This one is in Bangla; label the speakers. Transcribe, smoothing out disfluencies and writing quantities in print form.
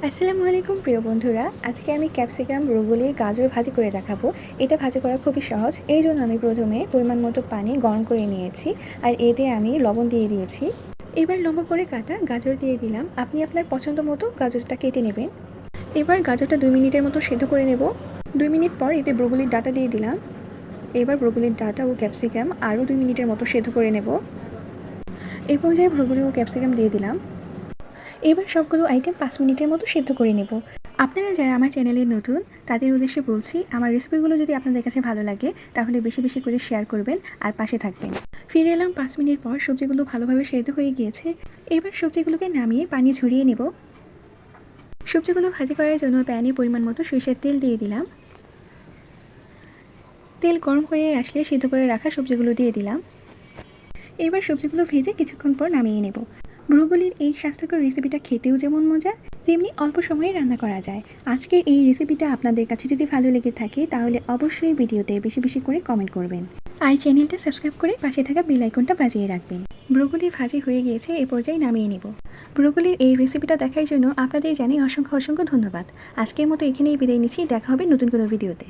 Speaker 1: আসসালামু আলাইকুম প্রিয় বন্ধুরা, আজকে আমি ক্যাপসিকাম, ব্রোকলি, গাজর ভাজি করে দেখাবো। এটা ভাজি করা খুবই সহজ। এই জন্য আমি প্রথমে পরিমাণ মতো পানি গরম করে নিয়েছি, আর এতে আমি লবণ দিয়ে দিয়েছি। এবার লম্বা করে কাটা গাজর দিয়ে দিলাম। আপনি আপনার পছন্দ মতো গাজরটা কেটে নেবেন। এবার গাজরটা 2 মিনিটের মতো সেদ্ধ করে নেব। 2 মিনিট পর এতে ব্রোকলির ডাঁটা দিয়ে দিলাম। এবার ব্রোকলির ডাঁটা ও ক্যাপসিকাম আরও 2 মিনিটের মতো সেদ্ধ করে নেব। এই পর্যায়ে ব্রোকলি ও ক্যাপসিকাম দিয়ে দিলাম। এবার সবগুলো আইটেম 5 মিনিটের মতো সেদ্ধ করে নেব। আপনারা যারা আমার চ্যানেলে নতুন, তাদের উদ্দেশ্যে বলছি, আমার রেসিপিগুলো যদি আপনাদের কাছে ভালো লাগে তাহলে বেশি বেশি করে শেয়ার করবেন আর পাশে থাকবেন। ফিরে এলাম 5 মিনিট পর। সবজিগুলো ভালোভাবে সেদ্ধ হয়ে গিয়েছে। এবার সবজিগুলোকে নামিয়ে পানি ঝরিয়ে নেব। সবজিগুলো ভাজি করার জন্য প্যানে পরিমাণ মতো সরিষার তেল দিয়ে দিলাম। তেল গরম হয়ে আসলে সেদ্ধ করে রাখা সবজিগুলো দিয়ে দিলাম। এবার সবজিগুলো ভেজে কিছুক্ষণ পর নামিয়ে নেব। ব্রোকলির এই স্বাস্থ্যকর রেসিপিটা খেতেও যেমন মজা, তেমনি অল্প সময়ে রান্না করা যায়। আজকের এই রেসিপিটা আপনাদের কাছে যদি ভালো লেগে থাকে তাহলে অবশ্যই ভিডিওতে বেশি বেশি করে কমেন্ট করবেন, আর চ্যানেলটা সাবস্ক্রাইব করে পাশে থাকা বেল আইকনটা বাজিয়ে রাখবেন। ব্রোকলি ভাজি হয়ে গিয়েছে, এ পর্যায়ে নামিয়ে নেব। ব্রোকলির এই রেসিপিটা দেখার জন্য আপনাদের জানাই অসংখ্য অসংখ্য ধন্যবাদ। আজকের মতো এখানেই বিদায় নিচ্ছি। দেখা হবে নতুন কোনো ভিডিওতে।